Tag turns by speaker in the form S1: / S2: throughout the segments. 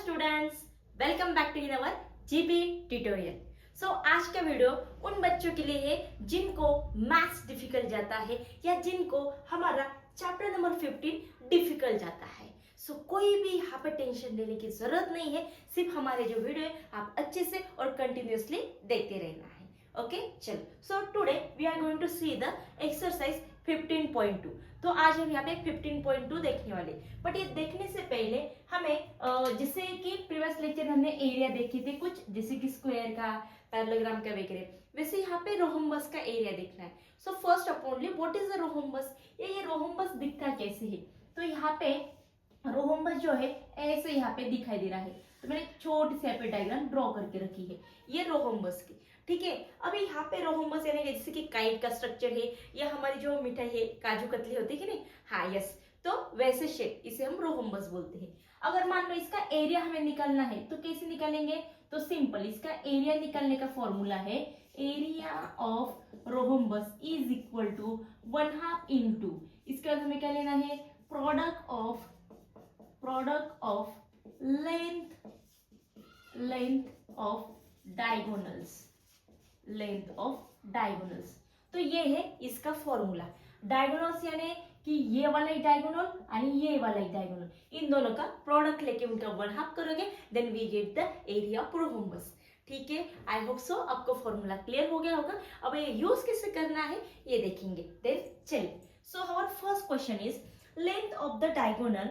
S1: Students, welcome back to our GP tutorial. आज का video उन बच्चों के लिए है जिनको मैथ्स डिफिकल्ट जाता है या जिनको हमारा चैप्टर नंबर 15 डिफिकल्ट जाता है। कोई भी यहाँ पे टेंशन लेने की जरूरत नहीं है, सिर्फ हमारे जो वीडियो है आप अच्छे से और कंटिन्यूअसली देखते रहना है। ओके, चलो। Today we are going to see the exercise 15.2। तो आज हम यहाँ पे 15.2 देखने वाले, बट ये देखने से पहले हमें जैसे कि प्रीवियस लेक्चर हमने एरिया देखे थे कुछ, जैसे कि स्क्वायर का, पैरेललोग्राम का वगैरह, वैसे यहाँ पे रोहम्बस का एरिया देखना है। First of all what is the rhombus, ये रोहम्बस दिखता कैसे है। तो यहाँ पे रोहम्बस जो है ऐसे यहाँ पे दिखाई दे रहा है। तो मैंने छोटी सी यहाँ पे डायग्राम ड्रॉ करके रखी है ये रोहम्बस की, ठीक है। अभी यहाँ पे रोहम्बस यानी जैसे कि काइट का स्ट्रक्चर है या हमारी जो मिठाई है काजू कतली होती है कि नहीं, हाँ यस, तो वैसे शेप इसे हम रोहम्बस बोलते हैं। अगर मान लो इसका एरिया हमें निकालना है तो कैसे निकालेंगे, तो सिंपल, इसका एरिया निकालने का फॉर्मूला है area of rhombus is equal to 1/2 into, इसके बाद हमें क्या लेना है, product of length of diagonals. तो ये है इसका फॉर्मूला। डायगोनल्स यानी कि ये वाला ही डायगोनल और ये वाला ही डायगोनल, इन दोनों का प्रोडक्ट लेके उनका 1/2 करोगे, then we get the area of rhombus. ठीक है, आई होप सो आपको फॉर्मूला क्लियर हो गया होगा। अब ये यूज कैसे करना है ये देखेंगे। देन चलिए, our first question is length of the diagonal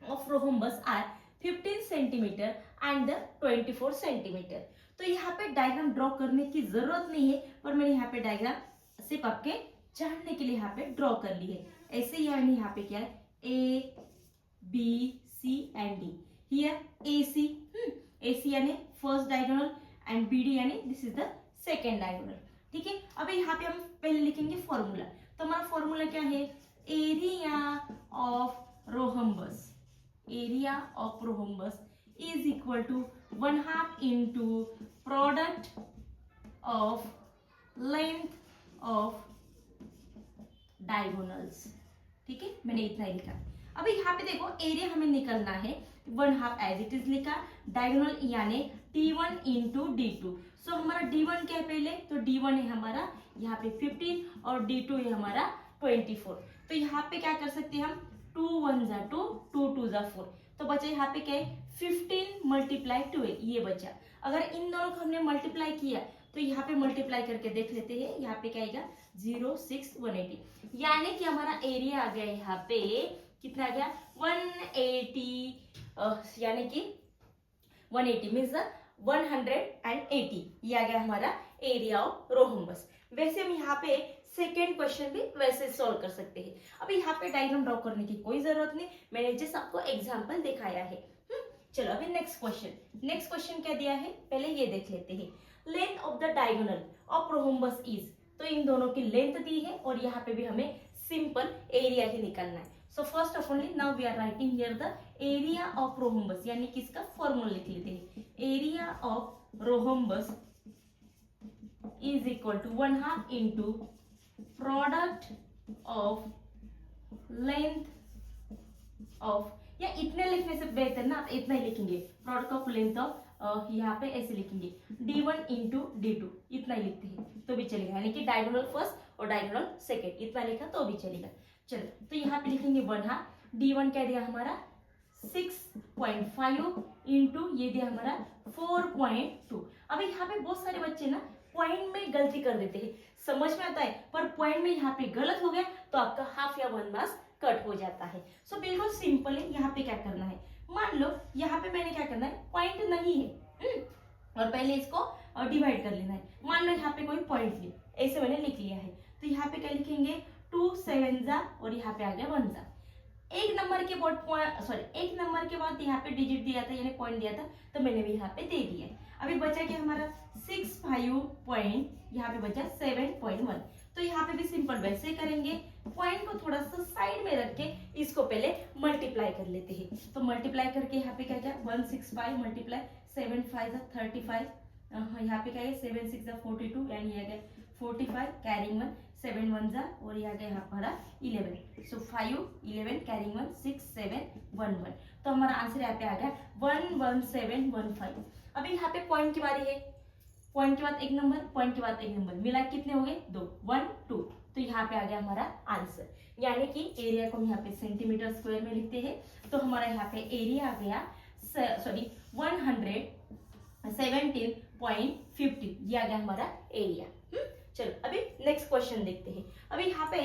S1: of rhombus are 15 centimetre and the 24 centimetre. तो यहाँ पे डायग्राम ड्रॉ करने की जरूरत नहीं है, पर मैंने यहाँ पे डायग्राम सिर्फ आपके जानने के लिए यहाँ पे ड्रॉ कर ली है। ऐसे ही यानी यहाँ पे क्या है, A B C and D, here A C यानी first diagonal and B D यानी this is the second diagonal. ठीक है, अभी यहाँ पे हम पहले लिखेंगे फॉर्मूला। तो हमारा फॉर्मूला क्या है, area of rhombus is equal to 1/2 into product of length of diagonals। ठीक है, मैंने इतना ही लिखा। अभी यहाँ पे देखो एरिया हमें निकलना है 1/2 एज इट इज लिखा, डायगोनल यानी D1 into D2। हमारा D1 क्या है पहले, तो D1 है हमारा यहाँ पे 15 और D2 है हमारा 24। तो यहाँ पे क्या कर सकते हैं हम, 2 1 जा 2, 2 2 जा 4, तो बचा यहाँ पे क्या है 15 मल्टीप्लाई 2 ये बचा। अगर इन दोनों को हमने मल्टीप्लाई किया तो यहाँ पे मल्टीप्लाई करके देख लेते हैं, यहाँ पे क्या आएगा 0 6 180, यानी कि हमारा एरिया आ गया यहाँ पे कितना आ गया 180, यानी कि 180 मीन्स 180, ये आ गया हमारा एरिया ऑफ रोहम्बस। वैसे हम यहाँ पे सेकेंड क्वेश्चन भी वैसे सॉल्व कर सकते हैं। अभी यहाँ पे डायग्राम ड्रॉ करने की कोई जरूरत नहीं, मैंने जस्ट आपको एग्जांपल दिखाया है। चलो अभी नेक्स्ट क्वेश्चन क्या दिया है पहले ये देख लेते हैं। Length of the diagonal of rhombus is, तो इन दोनों की लेंथ दी है और यहाँ पे भी हमें सिंपल एरिया ही निकालना है। First of all now we are writing here the area of rhombus, यानी कि इसका फॉर्मूला लिख लेते हैं। Area of rhombus is equal to 1/2 into product of length of, या इतने लिखने से बेहतर ना, इतना ही लिखेंगे, प्रोडक्ट ऑफ लेंथ ऑफ, यहाँ पे ऐसे लिखेंगे D1 इंटू D2, इतना ही लिखते हैं तो भी चलेगा, यानी कि डायगोनल फर्स्ट और डायगोनल सेकेंड, इतना लिखा तो भी चलेगा। चलो तो यहाँ पे लिखेंगे 1/2, D1 क्या दिया हमारा 6.5 इंटू ये दिया हमारा 4.2। अभी यहाँ पे बहुत सारे बच्चे ना पॉइंट में गलती कर देते हैं, समझ में आता है, पर पॉइंट में यहाँ पे गलत हो गया तो आपका हाफ या 1 मार्क्स कट हो जाता है। बिल्कुल सिंपल है। यहाँ पे क्या करना है, मान लो यहाँ पे मैंने क्या करना है, पॉइंट नहीं है और पहले इसको डिवाइड कर लेना है। मान लो यहाँ पे कोई पॉइंट नहीं, ऐसे मैंने लिख लिया है, तो यहाँ पे क्या लिखेंगे 2 7 जा और यहाँ पे आ गया 1 जा। एक नंबर के बाद यहाँ पे डिजिट दिया था यानी पॉइंट दिया था, तो मैंने भी यहाँ पे दे दिया है। अभी बचा क्या हमारा 65 पॉइंट, यहाँ पे बचा 7.1। तो यहाँ पे भी सिंपल वैसे ही करेंगे, पॉइंट को थोड़ा सा साइड में रख के इसको पहले मल्टीप्लाई कर लेते हैं। तो मल्टीप्लाई करके यहाँ पे क्या क्या 165 मल्टीप्लाई 7 5 35, यहाँ पे क्या है 7 6 42, यानी 45 कैरिंग 1 7 1 जा और ये आ गया हमारा 11, सो 5 11 कैरिंग 1 6 7 1 1, तो हमारा आंसर यहाँ पे आ गया 11715। अभी यहाँ पे पॉइंट की बारी है, पॉइंट के बाद एक नंबर, पॉइंट के बाद एक नंबर, मिला कितने हो गए 2 1 2, तो यहाँ पे आ गया हमारा आंसर, यानी कि एरिया को हम यहाँ पे सेंटीमीटर स्क्वायर में लिखते हैं, तो हमारा यहाँ पे एरिया आ गया सॉरी 117.50, ये आ गया हमारा एरिया। चलो अभी नेक्स्ट क्वेश्चन देखते हैं। अभी यहाँ पे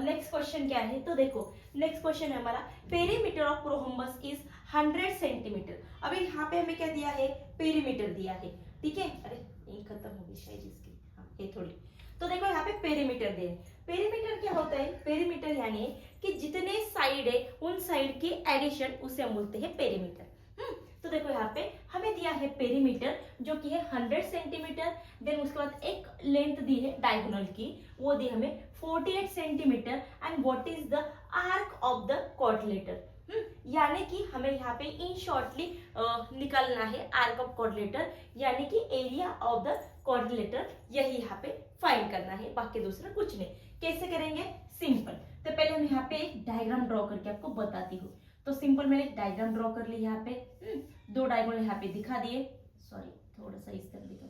S1: नेक्स्ट क्वेश्चन क्या है, तो देखो नेक्स्ट क्वेश्चन है हमारा perimeter of rhombus is 100 centimetre. अभी यहाँ पे हमें क्या दिया है, पेरीमीटर दिया है, ठीक है। अरे ये खत्म हो गई शायद इसकी, हाँ ये थोड़ी, तो देखो यहाँ पे पेरीमीटर दे, पेरीमीटर क्या होता है, पेरीमीटर यानी कि जितने साइड है उन साइड की एडिशन उसे हम बोलते हैं पेरीमीटर। तो देखो यहाँ पे हमें दिया है पेरीमीटर जो कि है 100 सेंटीमीटर, देन उसके बाद एक लेंथ दी है डायगोनल की, वो दी हमें 48 centimetre, and what is the arc of the quadrilateral, यानी कि हमें यहाँ पे इन शॉर्टली निकालना है आर्क ऑफ क्वाड्रिलेटर, यानी कि एरिया ऑफ द क्वाड्रिलेटर, यही यहाँ पे फाइंड करना है, बाकी दूसरा कुछ नहीं। कैसे करेंगे, सिंपल, तो पहले हम यहाँ पे एक डायग्राम ड्रॉ करके आपको बताती हूँ। तो सिंपल मैंने एक डायग्राम ड्रॉ कर ली यहाँ पे, दो डायगोनल यहाँ पे दिखा दिए, सॉरी थोड़ा सा इस तरह दिखा,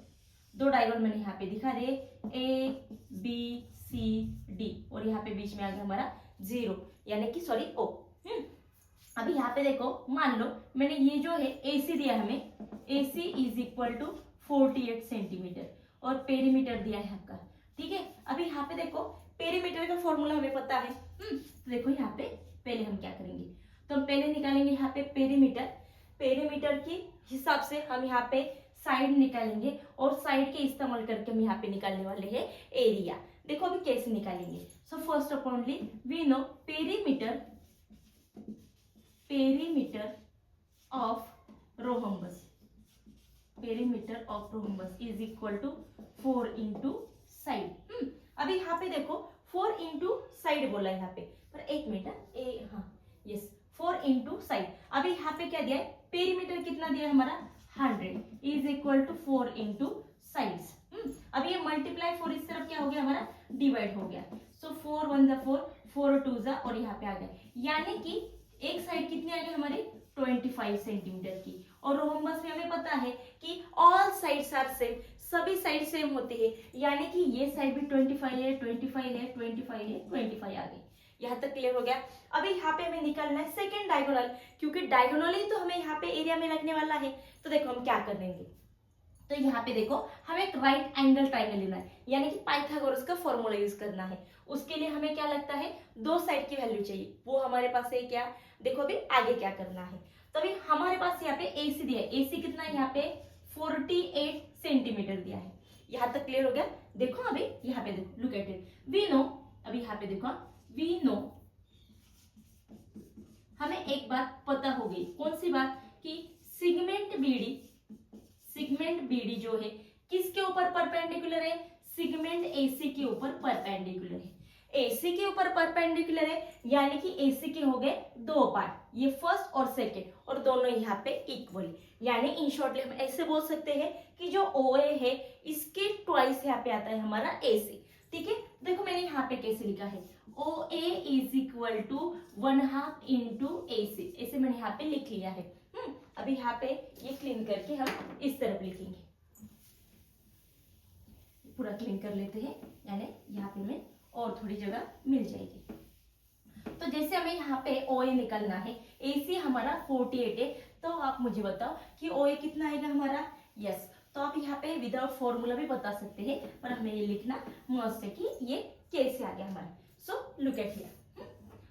S1: दो डायगोनल मैंने यहाँ पे दिखा दिए ए बी सी डी, और यहाँ पे बीच में आ गया हमारा 0 यानी कि सॉरी ओ। अभी यहाँ पे देखो, मान लो मैंने ये जो है AC दिया हमें, AC is equal to 48 centimetre, और पेरीमीटर दिया है आपका, ठीक है। अभी यहाँ पे देखो पेरीमीटर का फॉर्मूला हमें पता है, तो देखो यहाँ पे पहले हम क्या करेंगे, तो हम पहले निकालेंगे यहाँ पे पेरीमीटर, पेरीमीटर के हिसाब से हम यहाँ पे साइड निकालेंगे, और साइड के इस्तेमाल करके हम यहाँ पे निकालने वाले हैं एरिया। देखो अभी कैसे निकालेंगे, so first of only we know perimeter of rhombus, perimeter of rhombus is equal to 4 into side. अभी यहाँ पे देखो 4 इंटू साइड बोला है यहाँ पे, पर एक मिनट, हाँ यस 4 इंटू साइड। अभी यहाँ पे क्या दिया है, पेरीमीटर कितना दिया है हमारा 100 is equal to 4 into sides. अभी ये मल्टीप्लाई 4 इस तरफ क्या हो गया हमारा, डिवाइड हो गया, सो 4 1 जा 4, 4 2 जा, और यहाँ पे आ गया, यानी कि एक साइड कितनी आ गई हमारी 25 सेंटीमीटर की, और रोहम्बस में हमें पता है कि ऑल साइड्स आर सेम, सभी साइड सेम होते हैं, यानी कि ये साइड भी 25 है 25 है 25 है 25 आ गई। यहाँ तक क्लियर हो गया। अभी यहाँ पे हमें निकालना है सेकंड डायगोनल, क्योंकि डायगोनल ही तो हमें यहाँ पे एरिया में लगने वाला है। तो देखो हम क्या करेंगे, तो यहाँ पे देखो हमें एक राइट एंगल ट्राइंगल लेना है, यानी कि पाइथागोरस का फॉर्मूला यूज करना है। उसके लिए हमें क्या लगता है, दो साइड की वैल्यू चाहिए, वो हमारे पास है क्या, देखो अभी आगे क्या करना है। तो अभी हमारे पास यहाँ पे AC दिया है, AC कितना है यहाँ पे 48 सेंटीमीटर दिया है। यहाँ तक क्लियर हो गया। देखो अभी यहाँ पे देखो, look at it, we know, अभी यहाँ पे देखो वी नो, हमें एक बात पता हो गई, कौन सी बात, कि सेगमेंट BD जो है किसके ऊपर परपेंडिकुलर है, सेगमेंट AC के ऊपर परपेंडिकुलर है। AC के ऊपर परपेंडिकुलर है, यानी कि AC के हो गए दो पार्ट, ये फर्स्ट और सेकंड, और दोनों यहाँ पे इक्वली, यानी इन शॉर्टली हम ऐसे बोल सकते हैं कि जो OA है इसके ट्वाइस यहाँ पे आता है हमारा AC, ठीक है। देखो मैंने यहाँ पे कैसे लिखा है, OA is equal to 1/2 into AC, ऐसे मैंने यहाँ पे लिख लिया है। अभी यहाँ पे ये क्लीन करके हम इस तरफ लिखेंगे, पूरा क्लीन कर लेते हैं, यानी यहाँ पे हमें और थोड़ी जगह मिल जाएगी। तो जैसे हमें यहाँ पे OA निकलना है, AC हमारा 48 है, तो आप मुझे बताओ कि OA कितना आएगा हमारा, यस। तो आप यहाँ पे विदाउट फॉर्मूला भी बता सकते हैं, पर हमें ये लिखना मस्ट है कि ये कैसे आ गया हमारा। सो लुक एट हियर,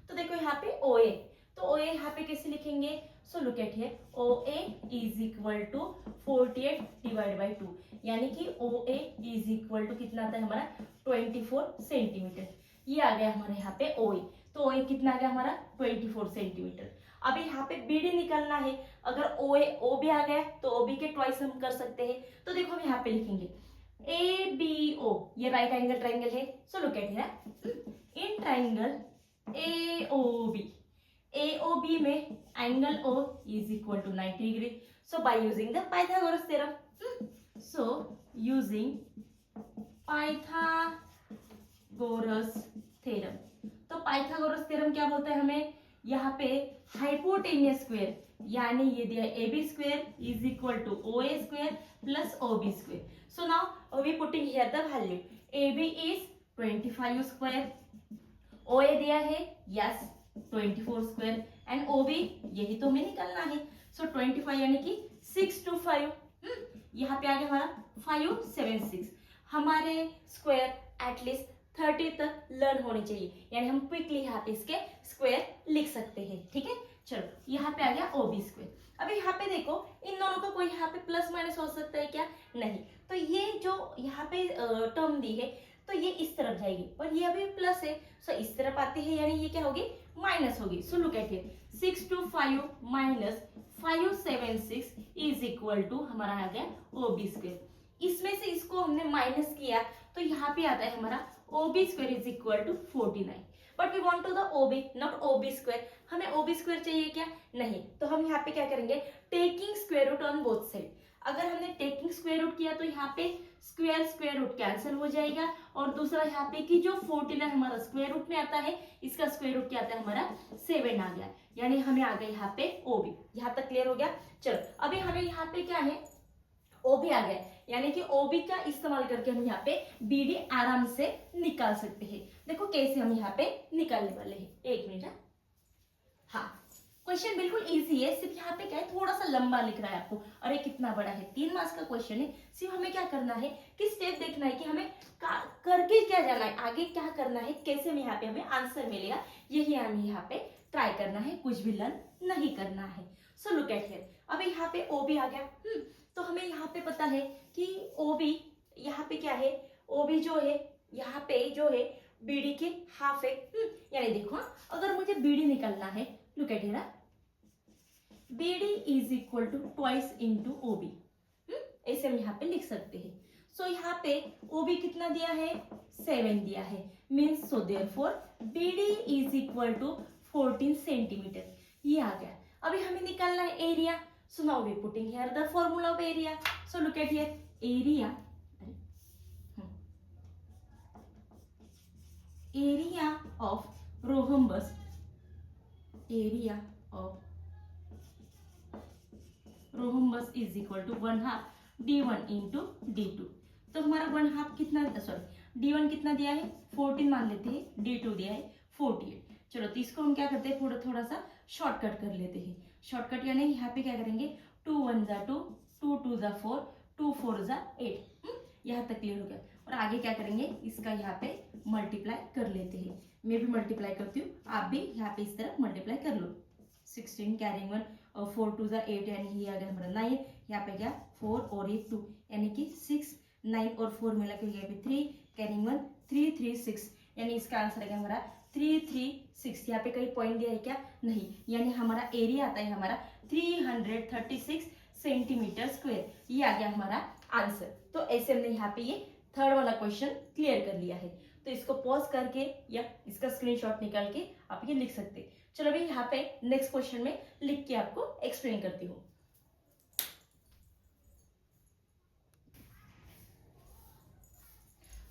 S1: तो देखो यहाँ पे OA, तो OA यहाँ पे कैसे लिखेंगे, so look at here, OA is equal to 48 divide by 2, यानी कि OA इज इक्वल टू कितना आता है हमारा 24 सेंटीमीटर, ये आ गया हमारे यहाँ पे OA। तो OA कितना आ गया हमारा 24 सेंटीमीटर। अभी यहाँ पे BD निकलना है, अगर OB आ गया तो OB के ट्वाइस हम कर सकते हैं। तो देखो हम यहाँ पे लिखेंगे ABO, ये राइट एंगल ट्राइंगल है, सो look at here, in triangle AOB में angle O is equal to 90 degree. So by using the Pythagoras theorem, so using Pythagoras Pythagoras theorem. तो पाइथागोरस थ्योरम क्या बोलता है हमें, यहाँ पे हाइपोटेन्यूस स्क्वायर यानी ये दिया A B square is equal to O A square plus O B square. So now we putting here the value, A B is 25 square, O A दिया है yes 24 square and O B यही तो हमें निकालना है। सो 25 यानी कि 6 to 5, यहाँ पे आ गया हमारा 5 7 6। हमारे स्क्वायर एटलीस्ट 30 तक लर्न होने चाहिए, यानी हम क्विकली यहाँ पे इसके स्क्वायर लिख सकते हैं। ठीक है, चलो यहाँ पे आ गया ओ बी स्क्वायर। अभी यहाँ पे देखो इन दोनों का कोई यहाँ पे प्लस माइनस हो सकता है क्या, नहीं। तो ये जो यहाँ पे टर्म दी है तो ये इस तरफ जाएगी, पर ये अभी प्लस है, सो इस तरफ आती है, यानी ये क्या होगी, माइनस होगी। So look at here, 6 to 5 minus 5 7 6 is equal to हमारा आ गया ओ बी स्क्वायर। इसमें से इसको हमने माइनस किया तो यहाँ पे आता है हमारा O B square is equal to 49। But we want to the O B not O B square, हमें ओ बी स्क्वायर चाहिए क्या, नहीं। तो हम यहाँ पे क्या करेंगे, taking square root on both side. अगर हमने टेकिंग स्क्वायर रूट किया तो यहाँ पे स्क्वायर रूट कैंसिल हो जाएगा, और दूसरा यहाँ पे कि जो 49 हमारा स्क्वायर रूट में आता है, इसका स्क्वायर रूट क्या आता है हमारा 7 आ गया, यानी हमें आ गया यहाँ पे ओ बी। यहाँ तक क्लियर हो गया। चलो अभी हमें यहाँ पे क्या है, ओ बी आ गया, यानी कि ओ बी का इस्तेमाल करके हम यहाँ पे बी डी आराम से निकाल सकते हैं। देखो कैसे हम यहाँ पे निकालने वाले हैं, एक मिनट। हाँ, क्वेश्चन बिल्कुल इजी है, सिर्फ यहाँ पे क्या है थोड़ा सा लंबा लिख रहा है आपको, और ये कितना बड़ा है, 3 मार्क्स का क्वेश्चन है। सिर्फ हमें क्या करना है कि स्टेप देखना है कि हमें करके क्या जाना है, आगे क्या करना है, कैसे में यहाँ पे हमें आंसर मिलेगा, यही हमें यहाँ पे ट्राई करना है, कुछ भी लर्न नहीं करना है। सो लुक एट हियर, अभी यहाँ पे ओ बी आ गया। तो हमें यहाँ पे पता है कि ओ बी यहाँ पे क्या है, ओ बी जो है यहाँ पे जो है बी डी के हाफ है। यानी देखो अगर मुझे बी डी निकालना है, look at here, B D is equal to twice into O B, ऐसे हम यहाँ पे लिख सकते हैं। सो यहाँ पे ओ बी कितना दिया है, 7 दिया है, means so therefore B D is equal to 14 centimetre, ये आ गया। अभी हमें निकालना है area. So now we putting here the formula of area. So look at here, area of rhombus, area of rhombus is equal to 1/2 d1 into d2। तो हमारा 1/2 कितना, सॉरी d1 कितना दिया है 14 मान लेते हैं, d2 दिया है 48। चलो तो इसको हम क्या करते हैं, थोड़ा सा शॉर्टकट कर लेते हैं। शॉर्टकट यानी यहाँ पे क्या करेंगे, 2 1 जा 2, 2 2 जा 4, 2 4 जा 8। यहाँ तक क्लियर हो गया। और आगे क्या करेंगे, इसका यहाँ पे मल्टीप्लाई कर लेते हैं। मैं भी मल्टीप्लाई करती हूँ, आप भी यहाँ पे इस तरह मल्टीप्लाई कर लो। 16 कैरिंग 1 और 4 2 जा 8, यानी ये आ गया हमारा 9। यहाँ पे क्या 4 और 1 2, यानी कि 6, 9 और 4 मिला के यहाँ पे 3 कैरिंग 1 3 3 6, यानी इसका आंसर आ गया हमारा 3 3 6। यहाँ पे कहीं पॉइंट दिया है क्या, नहीं, यानी हमारा एरिया आता है हमारा 336 सेंटीमीटर स्क्वायर, ये आ गया हमारा आंसर। तो ऐसे हमने यहाँ पे ये थर्ड वाला क्वेश्चन क्लियर कर लिया है। तो इसको पॉज करके या इसका स्क्रीनशॉट निकाल के आप ये लिख सकते हैं। चलो अभी यहाँ पे नेक्स्ट क्वेश्चन में लिख के आपको एक्सप्लेन करती हूँ।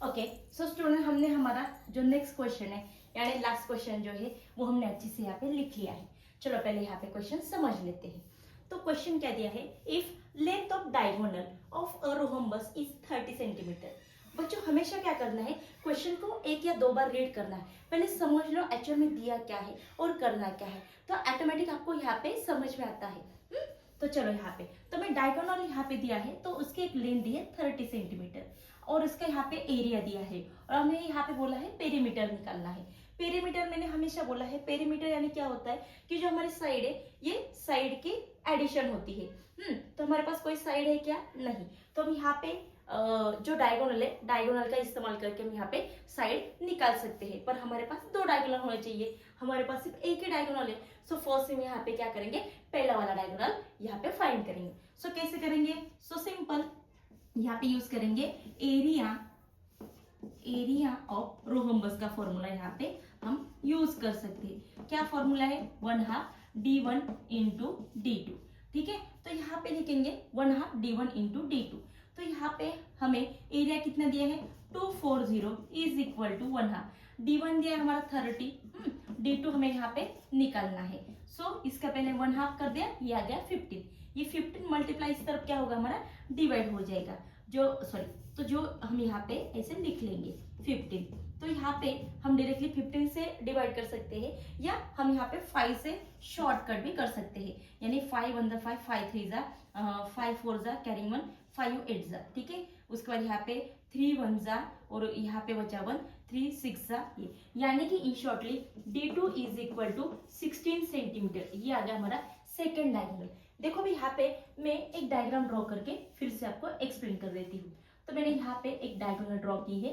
S1: ओके, सो स्टूडेंट हमने हमारा जो नेक्स्ट क्वेश्चन है यानी लास्ट क्वेश्चन जो है वो हमने अच्छे से यहाँ पे लिख लिया है। चलो पहले यहाँ पे क्वेश्चन समझ लेते हैं। तो क्वेश्चन क्या दिया है, if length of diagonal of a rhombus is 30 centimetre. बच्चों हमेशा क्या करना है, क्वेश्चन को 1 या 2 बार रीड करना है, पहले समझ लो एक्चुअल में दिया क्या है और करना क्या है, तो ऑटोमेटिक आपको यहाँ पे समझ में आता है। तो चलो यहाँ पे तो मैं डायगोनल यहाँ पे दिया है, तो उसकी एक लेंथ दी है 30 सेंटीमीटर और इसका यहाँ पे एरिया दिया है, और हमने यहाँ पे बोला है पेरीमीटर निकालना है। पेरीमीटर मैंने हमेशा बोला है, पेरीमीटर यानी क्या होता है कि जो हमारी साइड है ये साइड की एडिशन होती है। तो हमारे पास कोई साइड है क्या, नहीं, तो हम यहाँ पे जो डायगोनल है डायगोनल का इस्तेमाल करके हम यहाँ पे साइड निकाल सकते हैं, पर हमारे पास 2 डायगोनल होने चाहिए, हमारे पास सिर्फ एक ही डायगोनल है। सो फर्स्ट में यहाँ पे क्या करेंगे, पहला वाला डायगोनल यहाँ पे फाइंड करेंगे। सो कैसे करेंगे, सो सिंपल, यहाँ पे यूज करेंगे एरिया ऑफ रोहम्बस का फॉर्मूला यहाँ पे हम यूज कर सकते हैं। क्या फॉर्मूला है, 1/2 d1 इंटू d2। ठीक है, तो यहाँ पे लिखेंगे 1/2 d1 इंटू d2। तो यहाँ पे हमें एरिया कितना दिया है 240 इज इक्वल टू 1/2। D1 दिया है हमारा 30, D2 हमें यहाँ पे निकालना है। सो इसका पहले 1/2 कर दिया, ये आ गया 15। ये 15 मल्टीप्लाई इस तरफ क्या होगा हमारा, डिवाइड हो जाएगा। तो जो हम यहाँ पे ऐसे लिख लेंगे 15, तो यहाँ पे हम डायरेक्टली 15 से डिवाइड कर सकते हैं, या हम यहाँ पे 5 से शॉर्टकट भी कर सकते हैं। यानी 5 1 5, 5 3 जा, 5 4 जा, कैरिंग 1, 5 8 जा, ठीक है। उसके बाद यहाँ पे 3 1 जा, और यहाँ पे बचा 1, 3 6 जा, ये यानी कि in shortly D2 is equal to 16 centimetre. ये आ गया हमारा सेकेंड डायगोनल। देखो भी यहाँ पे मैं एक डायग्राम ड्रॉ करके फिर से आपको एक्सप्लेन कर देती हूँ। तो मैंने यहाँ पे एक डायगोनल ड्रॉ की है,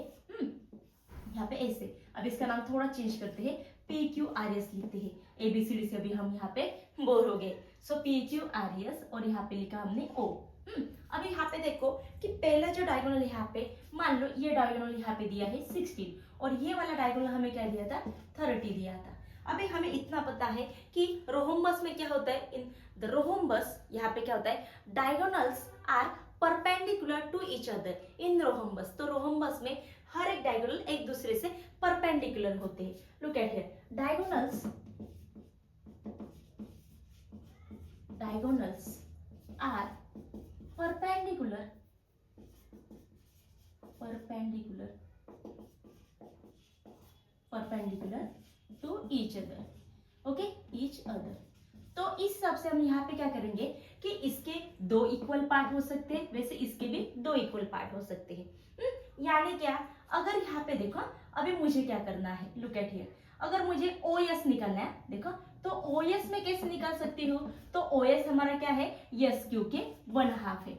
S1: यहाँ पे ऐसे। अब इसका नाम थोड़ा चेंज करते हैं, PQRS लिखते हैं। ABCD से अभी हम यहाँ पे बोर हो गए। सो PQRS, और यहाँ पे लिखा हमने O। अब यहाँ पे देखो कि पहला जो डायगोनल यहाँ पे, मान लो ये डायगोनल यहाँ पे दिया है 16, और ये वाला डायगोनल हमें क्या दिया था, 30 दिया था। अभी हमें इतना पता है कि रोहम्बस में क्या होता है, इन द रोहम्बस यहाँ पे क्या होता है, diagonals are perpendicular to each other in rhombus. तो रोहम्बस में हर एक डायगोनल एक दूसरे से परपेंडिकुलर होते हैं। Look at here, diagonals are perpendicular to each other, okay, each other। तो इस हिसाब से हम यहाँ पे क्या करेंगे कि इसके 2 इक्वल पार्ट हो सकते हैं, वैसे इसके भी 2 इक्वल पार्ट हो सकते हैं। यानी क्या, अगर यहाँ पे देखो अभी मुझे क्या करना है, लुक एट हियर, अगर मुझे OS निकालना है, देखो तो OS में कैसे निकाल सकती हूँ, तो OS हमारा क्या है, SQ के 1/2 है।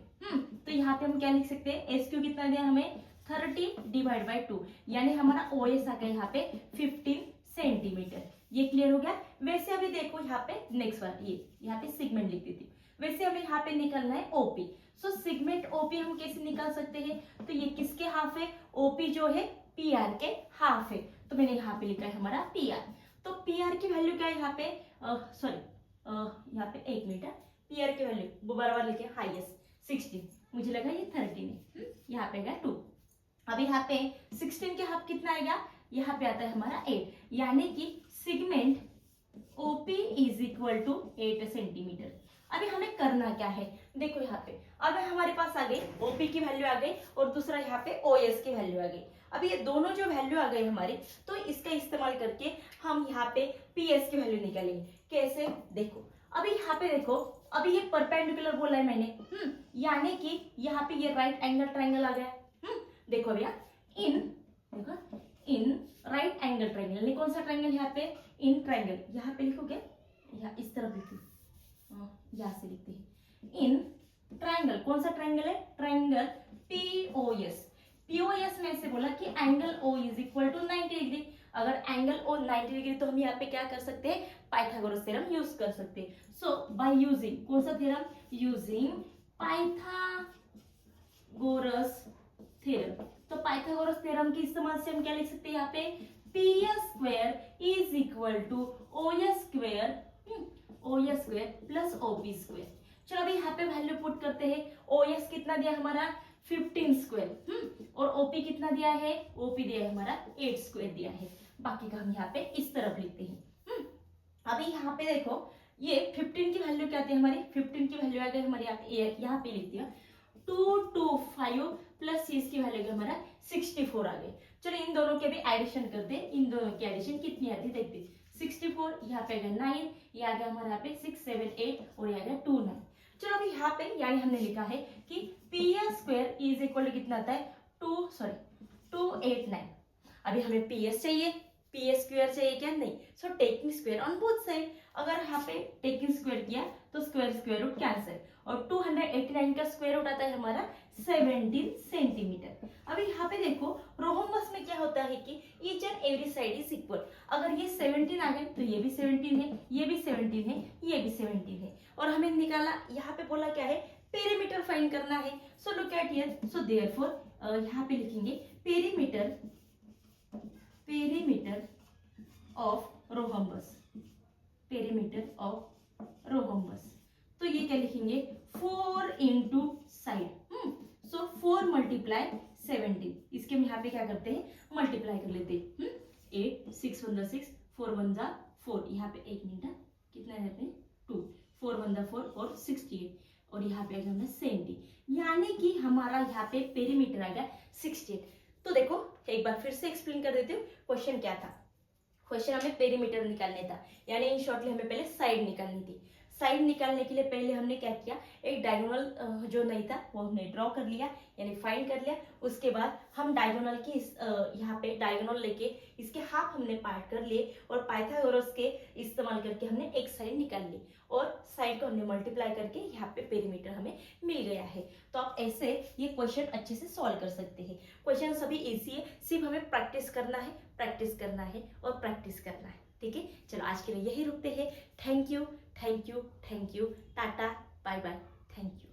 S1: तो यहाँ पे हम क्या लिख सकते हैं, SQ कितना दिया हमें, 30 डिवाइड बाई 2, यानी हमारा OS आ गया यहाँ पे 15 सेंटीमीटर। ये क्लियर हो गया। वैसे अभी देखो यहाँ पे नेक्स्ट बार, ये यहाँ पे सिगमेंट लिखती थी, वैसे हमें यहाँ पे निकलना है OP। सो सिगमेंट OP हम कैसे निकाल सकते हैं, तो ये किसके हाफ है, OP जो है PR के हाफ है। तो मैंने यहाँ पे लिखा है हमारा PR। तो PR की वैल्यू क्या है यहाँ पे, यहाँ पे 1 मिनट, PR की वैल्यू बराबर लिखे हाईएस्ट 16, मुझे लगा ये 13 है, यहाँ पे गया 2। अब यहाँ पे 16 के हाफ कितना आएगा, यहाँ पे आता है हमारा 8, यानी कि segment OP is equal to 8 centimetre. अभी हमें करना क्या है, देखो यहाँ पे अब हमारे पास आ गई OP की वैल्यू आ गई, और दूसरा यहाँ पे OS की वैल्यू आ गई। अभी ये दोनों जो वैल्यू आ गई हमारी, तो इसका इस्तेमाल करके हम यहाँ पे PS की वैल्यू निकालेंगे। कैसे, देखो अभी यहाँ पे देखो, अभी ये परपेंडिकुलर बोला है मैंने, यानी कि यहाँ पे ये राइट एंगल ट्राइंगल आ गया। देखो भैया, इन राइट एंगल ट्राइंगल, कौन सा ट्राइंगल यहाँ पे, इन ट्राइंगल, यहाँ पे लिखोगे, यहाँ इस तरफ लिखो, यहाँ से लिखते हैं इन ट्राइंगल। कौन सा ट्राइंगल है, ट्राइंगल POS में से बोला कि angle O is equal to 90 degree. अगर एंगल O 90 डिग्री, तो हम यहाँ पे क्या कर सकते हैं, पाइथागोरस थ्योरम यूज कर सकते हैं। सो बाय यूजिंग कौन सा थ्योरम, यूजिंग पाइथागोरस थ्योरम। तो पाइथागोरस थ्योरम के इस्तेमाल से हम क्या लिख सकते हैं, यहाँ पे PS square is equal to OS square plus OP square. चलो अभी यहाँ पे वैल्यू पुट करते हैं। OS कितना दिया हमारा 15 स्क्वायर, और OP कितना दिया है, OP दिया है हमारा 8 स्क्वायर दिया है। बाकी का हम यहाँ पे इस तरफ लिखते हैं। अभी यहाँ पे देखो, ये 15 की वैल्यू क्या आती है हमारी, 15 की वैल्यू आ गई हमारी यहाँ पे लिख दिया 225 प्लस इसकी वैल्यू हमारा 64 आ गई। चलो इन दोनों के भी एडिशन करते हैं, इन दोनों की एडिशन कितनी आती है देखते हैं। 64 यहाँ पे आ गया 9, ये आ गया हमारा यहाँ पे 6 7 8, और ये आ गया 2 9। चलो अभी यहाँ पे यानी हमने लिखा है कि PS square is equal to कितना आता है 289। अभी हमें PS चाहिए, PS स्क्वायर चाहिए क्या, नहीं। So taking square on both side, अगर यहाँ पे टेकिंग स्क्वायर किया तो स्क्वायर रूट कैंसिल, और 289 का स्क्वायर रूट आता है हमारा 17 सेंटीमीटर। अभी यहाँ पे देखो रोहम्बस में क्या होता है कि each and every side is equal. अगर ये 17 आ गए तो ये भी 17 है, ये भी 17 है, ये भी 17 है, और हमें निकाला, यहाँ पे बोला क्या है, पेरीमीटर फाइंड करना है। सो look at here, so therefore यहाँ पे लिखेंगे perimeter of rhombus, perimeter of rhombus. तो ये क्या लिखेंगे 4 इंटू साइड, सो 4 मल्टीप्लाई 17, इसके हम यहाँ पे क्या करते हैं, मल्टीप्लाई कर लेते हैं। 8, 6 1 जा 6, 4 1 जा 4, यहाँ पे 1 मिनट कितना है यहाँ पे 2, 4 1 जा 4 और 68, और यहाँ पे आएगा हमें 70, यानी कि हमारा यहाँ पे पेरीमीटर आ गया 68। तो देखो एक बार फिर से एक्सप्लेन कर देती हूँ क्वेश्चन क्या था। क्वेश्चन हमें पेरीमीटर निकालने था, यानी इन शॉर्टली हमें पहले साइड निकालनी थी। साइड निकालने के लिए पहले हमने क्या किया, एक डायगोनल जो नहीं था वो हमने ड्रॉ कर लिया, यानी फाइंड कर लिया। उसके बाद हम डायगोनल की यहाँ पे डायगोनल लेके इसके हाफ हमने पार्ट कर लिए, और पाइथागोरस के इस्तेमाल करके हमने एक साइड निकाल ली, और साइड को हमने मल्टीप्लाई करके यहाँ पे पेरीमीटर हमें मिल गया है। तो आप ऐसे ये क्वेश्चन अच्छे से सॉल्व कर सकते हैं। क्वेश्चन सभी इजी है, सिर्फ हमें प्रैक्टिस करना है, प्रैक्टिस करना है और प्रैक्टिस करना है। ठीक है, चलो आज के लिए यही रुकते हैं। Thank you, thank you, thank you, tata, bye bye, thank you.